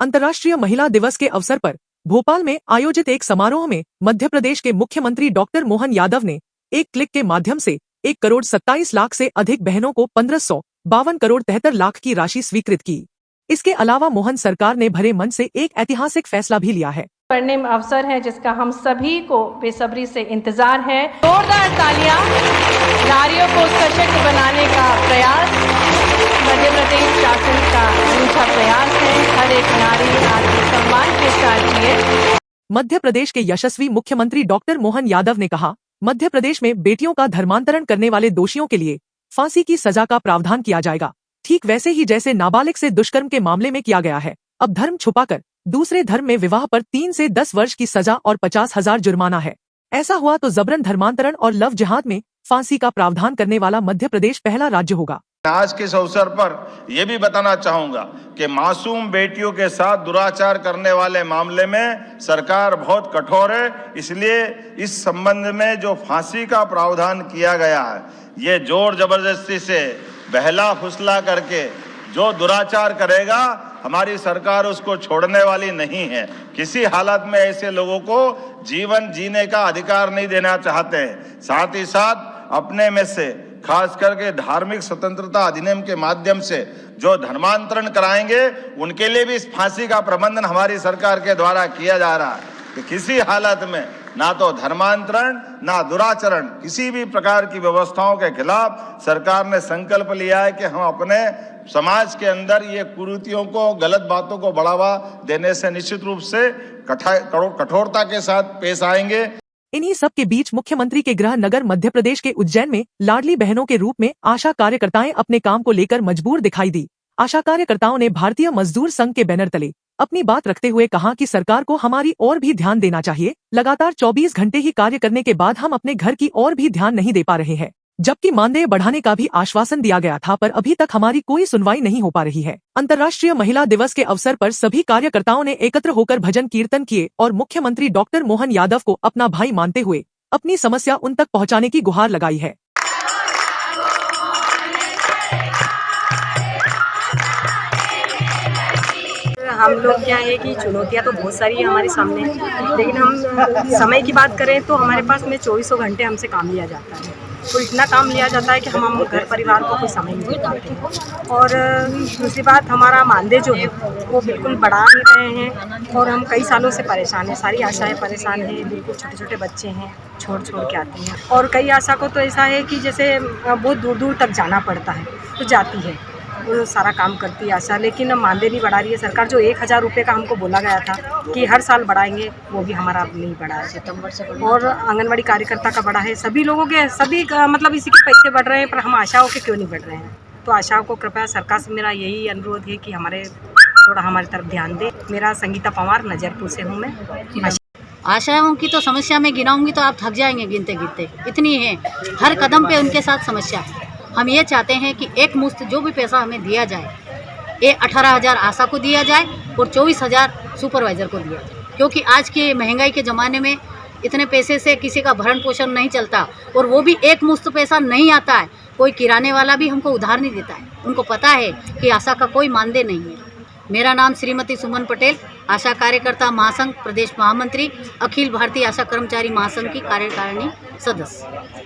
अंतर्राष्ट्रीय महिला दिवस के अवसर पर भोपाल में आयोजित एक समारोह में मध्य प्रदेश के मुख्यमंत्री डॉक्टर मोहन यादव ने एक क्लिक के माध्यम से 1,27,00,000 से अधिक बहनों को 1,552 करोड़ 73 लाख की राशि स्वीकृत की। इसके अलावा मोहन सरकार ने भरे मन से एक ऐतिहासिक फैसला भी लिया है। स्वर्णिम अवसर है जिसका हम सभी को बेसब्री से इंतजार है। जोरदार तालियां। नारियों को सशक्त बनाने का प्रयास मध्य प्रदेश शासन का अनूठा प्रयास है। हर एक नारी आत्मसम्मान के साथ जिए। मध्य प्रदेश के यशस्वी मुख्यमंत्री डॉक्टर मोहन यादव ने कहा, मध्य प्रदेश में बेटियों का धर्मांतरण करने वाले दोषियों के लिए फांसी की सजा का प्रावधान किया जाएगा, ठीक वैसे ही जैसे नाबालिग से दुष्कर्म के मामले में किया गया है। अब धर्म छुपाकर दूसरे धर्म में विवाह पर 3 से 10 वर्ष की सजा और 50,000 जुर्माना है। ऐसा हुआ तो जबरन धर्मांतरण और लव जिहाद में फांसी का प्रावधान करने वाला मध्य प्रदेश पहला राज्य होगा। आज के इस अवसर पर यह भी बताना चाहूंगा कि मासूम बेटियों के साथ दुराचार करने वाले मामले में सरकार बहुत कठोर है। इसलिए इस संबंध में जो फांसी का प्रावधान किया गया है, ये जोर जबरदस्ती से बहला फुसला करके जो दुराचार करेगा, हमारी सरकार उसको छोड़ने वाली नहीं है। किसी हालत में ऐसे लोगों को जीवन जीने का अधिकार नहीं देना चाहते हैं। साथ ही साथ अपने में से खास करके धार्मिक स्वतंत्रता अधिनियम के माध्यम से जो धर्मांतरण कराएंगे, उनके लिए भी इस फांसी का प्रबंधन हमारी सरकार के द्वारा किया जा रहा है कि किसी हालत में ना तो धर्मांतरण ना दुराचरण, किसी भी प्रकार की व्यवस्थाओं के खिलाफ सरकार ने संकल्प लिया है कि हम अपने समाज के अंदर ये कुरीतियों को, गलत बातों को बढ़ावा देने से निश्चित रूप से कठोरता के साथ पेश आएंगे। इन्हीं सब के बीच मुख्यमंत्री के गृह नगर मध्य प्रदेश के उज्जैन में लाडली बहनों के रूप में आशा कार्यकर्ताएं अपने काम को लेकर मजबूर दिखाई दी। आशा कार्यकर्ताओं ने भारतीय मजदूर संघ के बैनर तले अपनी बात रखते हुए कहा कि सरकार को हमारी और भी ध्यान देना चाहिए। लगातार 24 घंटे ही कार्य करने के बाद हम अपने घर की ओर भी ध्यान नहीं दे पा रहे हैं, जबकि मानदेय बढ़ाने का भी आश्वासन दिया गया था, पर अभी तक हमारी कोई सुनवाई नहीं हो पा रही है। अंतर्राष्ट्रीय महिला दिवस के अवसर पर सभी कार्यकर्ताओं ने एकत्र होकर भजन कीर्तन किए और मुख्यमंत्री डॉक्टर मोहन यादव को अपना भाई मानते हुए अपनी समस्या उन तक पहुँचाने की गुहार लगाई है। हम लोग क्या है कि चुनौतियां तो बहुत सारी है हमारे सामने, लेकिन हम समय की बात करें तो हमारे पास में 24 घंटे हमसे काम लिया जाता है। तो इतना काम लिया जाता है कि हम घर परिवार को कोई समय नहीं दे पाते। और दूसरी बात, हमारा मानदेय जो है वो बिल्कुल बढ़ा नहीं रहे हैं और हम कई सालों से परेशान हैं। सारी आशाएं परेशान हैं, बिल्कुल छोटे छोटे बच्चे हैं, छोड़ के आती हैं। और कई आशा को तो ऐसा है कि जैसे बहुत दूर दूर तक जाना पड़ता है, तो जाती है, वो सारा काम करती है आशा, लेकिन मानदेय नहीं बढ़ा रही है सरकार। जो 1,000 रुपये का हमको बोला गया था कि हर साल बढ़ाएंगे, वो भी हमारा नहीं बढ़ा है सितंबर से। और आंगनवाड़ी कार्यकर्ता का बढ़ा है, सभी लोगों के सभी मतलब इसी के पैसे बढ़ रहे हैं, पर हम आशाओं के क्यों नहीं बढ़ रहे हैं। तो आशाओं को कृपया सरकार से मेरा यही अनुरोध है कि थोड़ा हमारी तरफ ध्यान दे। मेरा संगीता पवार, नजरपुर से हूँ मैं। आशाओं की तो समस्या में गिनाऊंगी तो आप थक जाएंगे गिनते गिनते, इतनी है। हर कदम पे उनके साथ समस्या है। हम ये चाहते हैं कि एक मुश्त जो भी पैसा हमें दिया जाए, ये 18,000 आशा को दिया जाए और 24,000 सुपरवाइज़र को दिया जाए, क्योंकि आज के महंगाई के ज़माने में इतने पैसे से किसी का भरण पोषण नहीं चलता। और वो भी एक मुश्त पैसा नहीं आता है। कोई किराने वाला भी हमको उधार नहीं देता है। उनको पता है कि आशा का कोई मानदेय नहीं है। मेरा नाम श्रीमती सुमन पटेल, आशा कार्यकर्ता महासंघ प्रदेश महामंत्री, अखिल भारतीय आशा कर्मचारी महासंघ की कार्यकारिणी सदस्य।